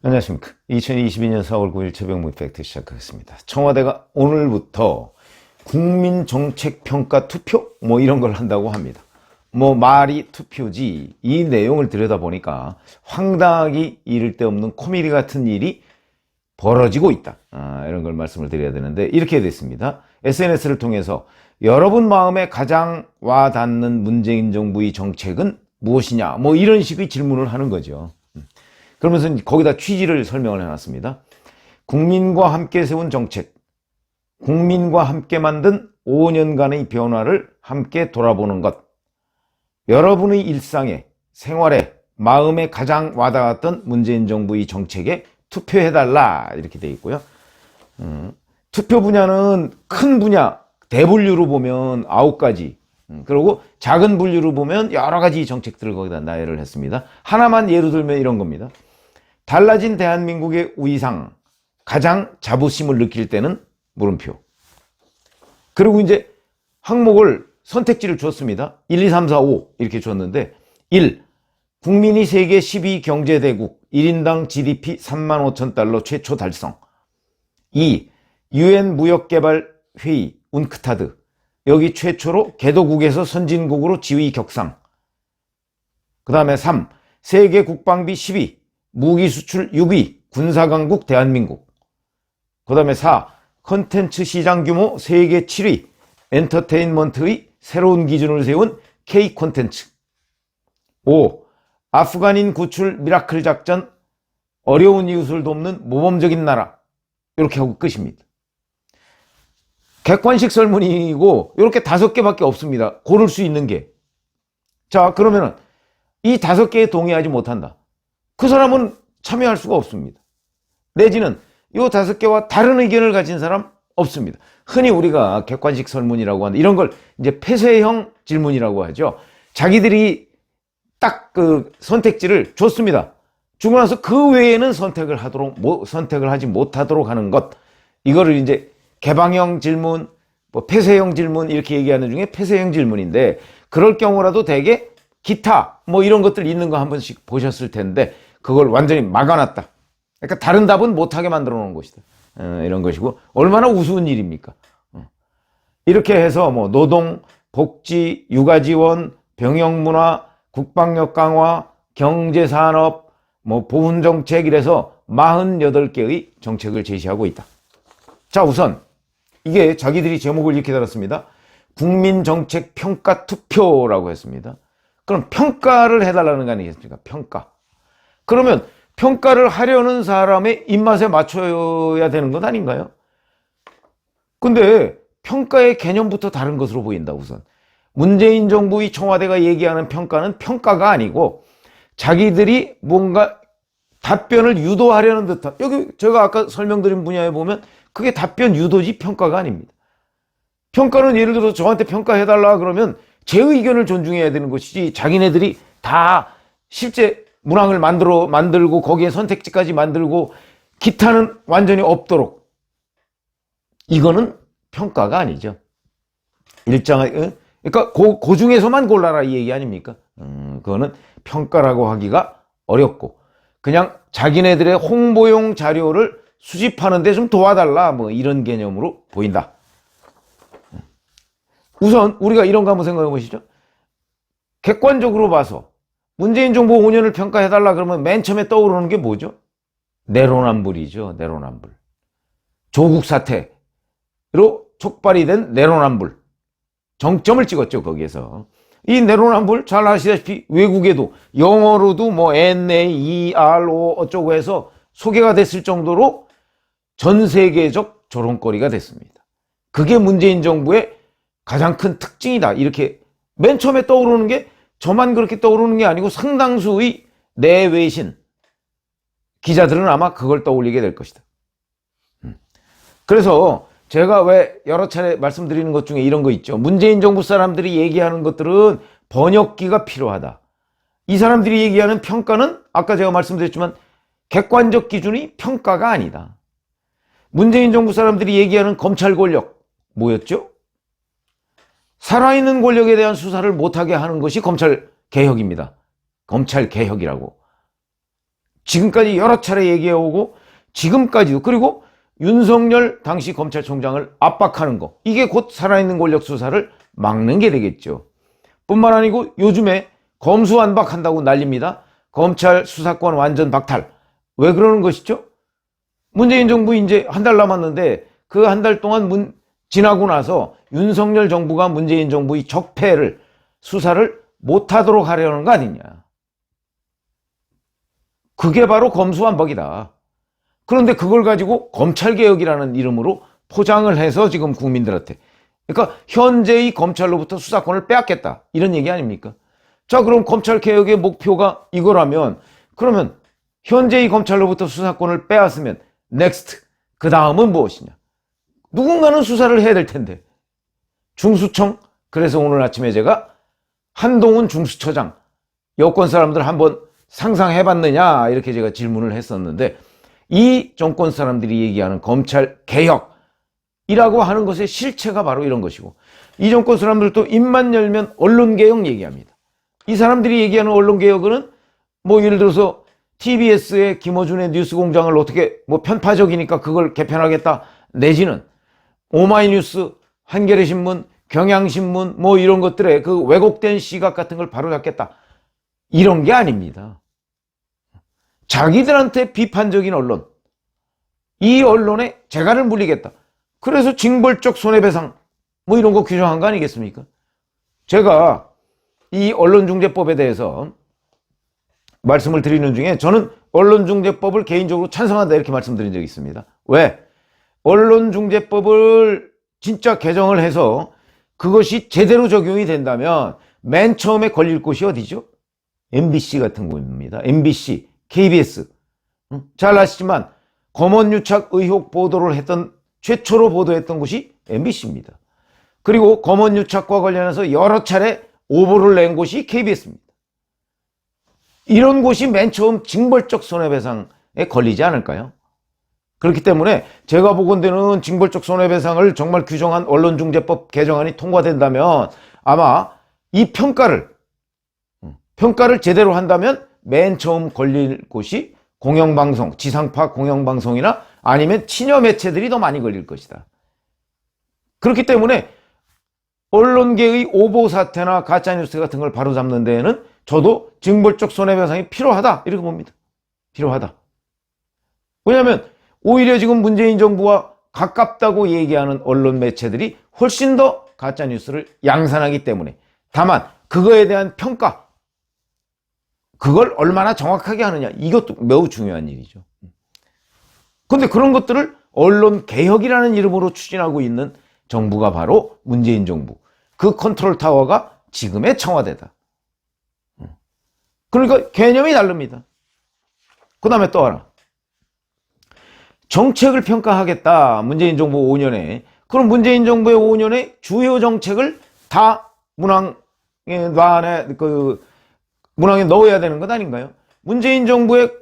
안녕하십니까. 2022년 4월 9일 새벽 팩트 시작하겠습니다. 청와대가 오늘부터 국민정책평가 투표? 이런 걸 한다고 합니다. 말이 투표지 이 내용을 들여다보니까 황당하기 이를 데 없는 코미디 같은 일이 벌어지고 있다. 이런 걸 말씀을 드려야 되는데 이렇게 됐습니다. SNS를 통해서 여러분 마음에 가장 와닿는 문재인 정부의 정책은 무엇이냐? 이런 식의 질문을 하는 거죠. 그러면서 거기다 취지를 설명을 해놨습니다. 국민과 함께 세운 정책, 국민과 함께 만든 5년간의 변화를 함께 돌아보는 것, 여러분의 일상에, 생활에, 마음에 가장 와닿았던 문재인 정부의 정책에 투표해달라 이렇게 돼 있고요. 투표 분야는 큰 분야, 대분류로 보면 9가지, 그리고 작은 분류로 보면 여러 가지 정책들을 거기다 나열을 했습니다. 하나만 예로 들면 이런 겁니다. 달라진 대한민국의 위상, 가장 자부심을 느낄 때는 물음표. 그리고 이제 항목을 선택지를 줬습니다. 1, 2, 3, 4, 5 이렇게 줬는데 1. 국민이 세계 12 경제대국 1인당 GDP 35,000달러 최초 달성. 2. UN 무역개발회의 운크타드 여기 최초로 개도국에서 선진국으로 지위 격상. 그 다음에 3. 세계 국방비 10위 무기 수출 6위 군사강국 대한민국. 그 다음에 4. 컨텐츠 시장 규모 세계 7위 엔터테인먼트의 새로운 기준을 세운 K콘텐츠. 5. 아프간인 구출 미라클 작전 어려운 이웃을 돕는 모범적인 나라. 이렇게 하고 끝입니다. 객관식 설문이고 이렇게 5개밖에 없습니다. 고를 수 있는 게. 자, 그러면은 이 5개에 동의하지 못한다. 그 사람은 참여할 수가 없습니다. 내지는 이 5개와 다른 의견을 가진 사람 없습니다. 흔히 우리가 객관식 설문이라고 하는 이런 걸 이제 폐쇄형 질문이라고 하죠. 자기들이 딱 그 선택지를 줬습니다. 주고 나서 그 외에는 선택을 하지 못하도록 하는 것. 이거를 이제 개방형 질문, 폐쇄형 질문 이렇게 얘기하는 중에 폐쇄형 질문인데 그럴 경우라도 대개 기타 이런 것들 있는 거 한 번씩 보셨을 텐데 그걸 완전히 막아놨다. 그러니까 다른 답은 못하게 만들어 놓은 것이다. 이런 것이고 얼마나 우스운 일입니까? 이렇게 해서 노동, 복지, 육아지원, 병역문화, 국방력 강화, 경제산업, 보훈정책 이래서 48개의 정책을 제시하고 있다. 자, 우선 이게 자기들이 제목을 이렇게 달았습니다. 국민정책평가투표라고 했습니다. 그럼 평가를 해달라는 거 아니겠습니까? 평가. 그러면 평가를 하려는 사람의 입맛에 맞춰야 되는 것 아닌가요? 근데 평가의 개념부터 다른 것으로 보인다. 우선 문재인 정부의 청와대가 얘기하는 평가는 평가가 아니고 자기들이 뭔가 답변을 유도하려는 듯한, 여기 제가 아까 설명드린 분야에 보면 그게 답변 유도지 평가가 아닙니다. 평가는 예를 들어서 저한테 평가해달라 그러면 제 의견을 존중해야 되는 것이지 자기네들이 다 실제 문항을 만들고 거기에 선택지까지 만들고 기타는 완전히 없도록, 이거는 평가가 아니죠. 그러니까 그 중에서만 골라라 이 얘기 아닙니까? 그거는 평가라고 하기가 어렵고 그냥 자기네들의 홍보용 자료를 수집하는데 좀 도와달라 이런 개념으로 보인다. 우선 우리가 이런 거 한번 생각해 보시죠. 객관적으로 봐서 문재인 정부 5년을 평가해달라 그러면 맨 처음에 떠오르는 게 뭐죠? 내로남불이죠. 내로남불. 조국 사태로 촉발이 된 내로남불. 정점을 찍었죠. 거기에서. 이 내로남불 잘 아시다시피 외국에도 영어로도 NAERO 어쩌고 해서 소개가 됐을 정도로 전 세계적 조롱거리가 됐습니다. 그게 문재인 정부의 가장 큰 특징이다. 이렇게 맨 처음에 떠오르는 게 저만 그렇게 떠오르는 게 아니고 상당수의 내외신 기자들은 아마 그걸 떠올리게 될 것이다. 그래서 제가 왜 여러 차례 말씀드리는 것 중에 이런 거 있죠. 문재인 정부 사람들이 얘기하는 것들은 번역기가 필요하다. 이 사람들이 얘기하는 평가는 아까 제가 말씀드렸지만 객관적 기준이 평가가 아니다. 문재인 정부 사람들이 얘기하는 검찰 권력 뭐였죠? 살아있는 권력에 대한 수사를 못하게 하는 것이 검찰 개혁입니다. 검찰 개혁이라고. 지금까지 여러 차례 얘기해오고 지금까지도, 그리고 윤석열 당시 검찰총장을 압박하는 거, 이게 곧 살아있는 권력 수사를 막는 게 되겠죠. 뿐만 아니고 요즘에 검수완박한다고 난립니다. 검찰 수사권 완전 박탈. 왜 그러는 것이죠? 문재인 정부 이제 한 달 남았는데 그 한 달 동안 지나고 나서 윤석열 정부가 문재인 정부의 적폐를 수사를 못하도록 하려는 거 아니냐. 그게 바로 검수완박이다. 그런데 그걸 가지고 검찰개혁이라는 이름으로 포장을 해서 지금 국민들한테, 그러니까 현재의 검찰로부터 수사권을 빼앗겠다, 이런 얘기 아닙니까? 자, 그럼 검찰개혁의 목표가 이거라면, 그러면 현재의 검찰로부터 수사권을 빼앗으면 넥스트, 그 다음은 무엇이냐? 누군가는 수사를 해야 될 텐데, 중수청. 그래서 오늘 아침에 제가 한동훈 중수처장, 여권 사람들 한번 상상해봤느냐, 이렇게 제가 질문을 했었는데, 이 정권 사람들이 얘기하는 검찰 개혁이라고 하는 것의 실체가 바로 이런 것이고, 이 정권 사람들도 입만 열면 언론 개혁 얘기합니다. 이 사람들이 얘기하는 언론 개혁은 뭐 예를 들어서 TBS의 김어준의 뉴스공장을 어떻게 뭐 편파적이니까 그걸 개편하겠다, 내지는 오마이뉴스, 한겨레신문, 경향신문 뭐 이런 것들의 그 왜곡된 시각 같은 걸 바로잡겠다, 이런 게 아닙니다. 자기들한테 비판적인 언론, 이 언론에 재갈을 물리겠다. 그래서 징벌적 손해배상 뭐 이런 거 규정한 거 아니겠습니까? 제가 이 언론중재법에 대해서 말씀을 드리는 중에 저는 언론중재법을 개인적으로 찬성한다, 이렇게 말씀드린 적이 있습니다. 왜? 언론중재법을 진짜 개정을 해서 그것이 제대로 적용이 된다면 맨 처음에 걸릴 곳이 어디죠? MBC 같은 곳입니다. MBC, KBS. 잘 아시지만 검언유착 의혹 보도를 했던, 최초로 보도했던 곳이 MBC입니다. 그리고 검언유착과 관련해서 여러 차례 오보를 낸 곳이 KBS입니다. 이런 곳이 맨 처음 징벌적 손해배상에 걸리지 않을까요? 그렇기 때문에 제가 보건대는 징벌적 손해배상을 정말 규정한 언론중재법 개정안이 통과된다면 아마 이 평가를 제대로 한다면 맨 처음 걸릴 곳이 공영방송, 지상파 공영방송이나 아니면 친여 매체들이 더 많이 걸릴 것이다. 그렇기 때문에 언론계의 오보 사태나 가짜뉴스 같은 걸 바로잡는 데에는 저도 징벌적 손해배상이 필요하다, 이렇게 봅니다. 필요하다. 왜냐하면 오히려 지금 문재인 정부와 가깝다고 얘기하는 언론 매체들이 훨씬 더 가짜뉴스를 양산하기 때문에, 다만 그거에 대한 평가, 그걸 얼마나 정확하게 하느냐, 이것도 매우 중요한 일이죠. 그런데 그런 것들을 언론개혁이라는 이름으로 추진하고 있는 정부가 바로 문재인 정부, 그 컨트롤 타워가 지금의 청와대다. 그러니까 개념이 다릅니다. 그 다음에 또 하나, 정책을 평가하겠다, 문재인 정부 5년에. 그럼 문재인 정부의 5년의 주요 정책을 다 문항에 넣어야 되는 것 아닌가요? 문재인 정부를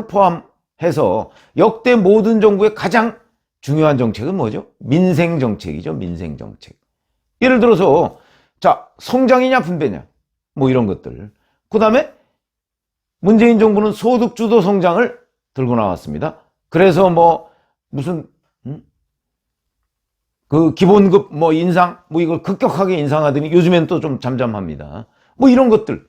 포함해서 역대 모든 정부의 가장 중요한 정책은 뭐죠? 민생 정책이죠. 민생 정책. 예를 들어서 자, 성장이냐 분배냐, 뭐 이런 것들. 그 다음에 문재인 정부는 소득주도 성장을 들고 나왔습니다. 그래서 뭐 무슨 그 기본급 뭐 인상, 뭐 이걸 급격하게 인상하더니 요즘엔 또 좀 잠잠합니다. 뭐 이런 것들.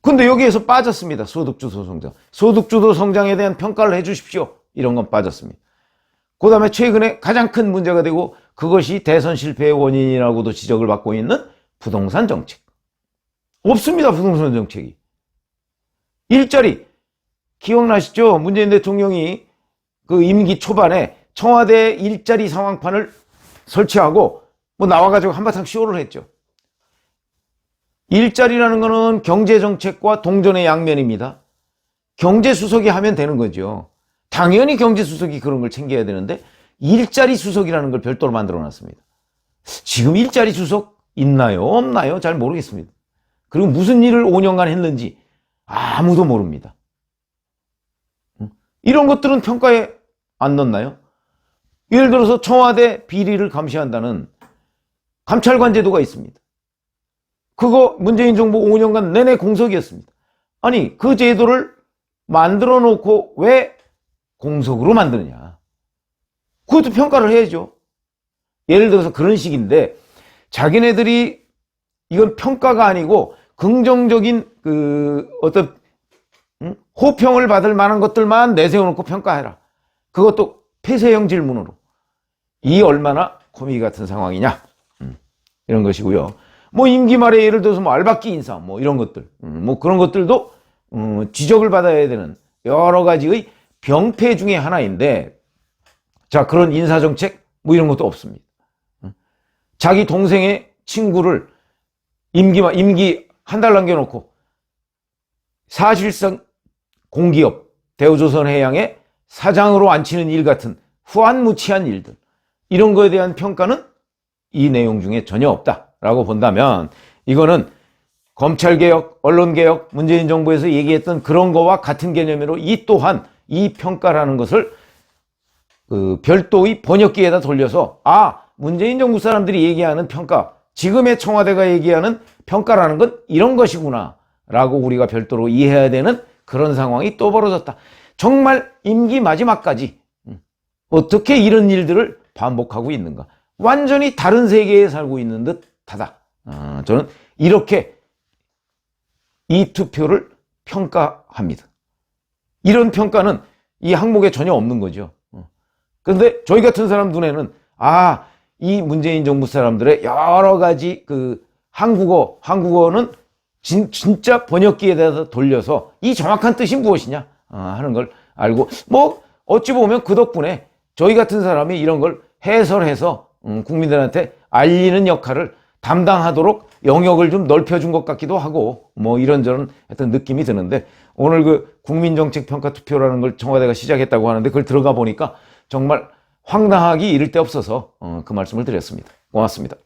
근데 여기에서 빠졌습니다. 소득주도 성장. 소득주도 성장에 대한 평가를 해 주십시오, 이런 건 빠졌습니다. 그 다음에 최근에 가장 큰 문제가 되고 그것이 대선 실패의 원인이라고도 지적을 받고 있는 부동산 정책. 없습니다. 부동산 정책이. 일자리. 기억나시죠? 문재인 대통령이 그 임기 초반에 청와대 일자리 상황판을 설치하고 뭐 나와가지고 한바탕 쇼를 했죠. 일자리라는 거는 경제정책과 동전의 양면입니다. 경제수석이 하면 되는 거죠. 당연히 경제수석이 그런 걸 챙겨야 되는데 일자리 수석이라는 걸 별도로 만들어 놨습니다. 지금 일자리 수석 있나요? 없나요? 잘 모르겠습니다. 그리고 무슨 일을 5년간 했는지 아무도 모릅니다. 이런 것들은 평가에 안 넣나요? 예를 들어서 청와대 비리를 감시한다는 감찰관 제도가 있습니다. 그거 문재인 정부 5년간 내내 공석이었습니다. 아니, 그 제도를 만들어 놓고 왜 공석으로 만드느냐. 그것도 평가를 해야죠. 예를 들어서 그런 식인데, 자기네들이 이건 평가가 아니고 긍정적인 어떤 호평을 받을 만한 것들만 내세워놓고 평가해라. 그것도 폐쇄형 질문으로. 이 얼마나 코미디 같은 상황이냐. 이런 것이고요. 뭐 임기 말에 예를 들어서 뭐 알박기 인사 뭐 이런 것들, 뭐 그런 것들도 지적을 받아야 되는 여러 가지의 병폐 중에 하나인데, 자, 그런 인사정책 뭐 이런 것도 없습니다. 자기 동생의 친구를 임기 한 달 남겨놓고 사실상 공기업 대우조선해양의 사장으로 앉히는 일 같은 후안무치한 일들, 이런 거에 대한 평가는 이 내용 중에 전혀 없다라고 본다면, 이거는 검찰개혁, 언론개혁, 문재인 정부에서 얘기했던 그런 거와 같은 개념으로 이 또한 이 평가라는 것을 별도의 번역기에다 돌려서, 아, 문재인 정부 사람들이 얘기하는 평가, 지금의 청와대가 얘기하는 평가라는 건 이런 것이구나 라고 우리가 별도로 이해해야 되는 그런 상황이 또 벌어졌다. 정말 임기 마지막까지 어떻게 이런 일들을 반복하고 있는가. 완전히 다른 세계에 살고 있는 듯하다. 저는 이렇게 이 투표를 평가합니다. 이런 평가는 이 항목에 전혀 없는 거죠. 그런데 저희 같은 사람 눈에는, 아, 이 문재인 정부 사람들의 여러 가지 한국어는 진짜 번역기에다 돌려서 이 정확한 뜻이 무엇이냐 하는 걸 알고, 뭐 어찌 보면 그 덕분에 저희 같은 사람이 이런 걸 해설해서 국민들한테 알리는 역할을 담당하도록 영역을 좀 넓혀준 것 같기도 하고, 뭐 이런저런 하여튼 느낌이 드는데, 오늘 국민정책평가투표라는 걸 청와대가 시작했다고 하는데 그걸 들어가 보니까 정말 황당하기 이를 데 없어서 그 말씀을 드렸습니다. 고맙습니다.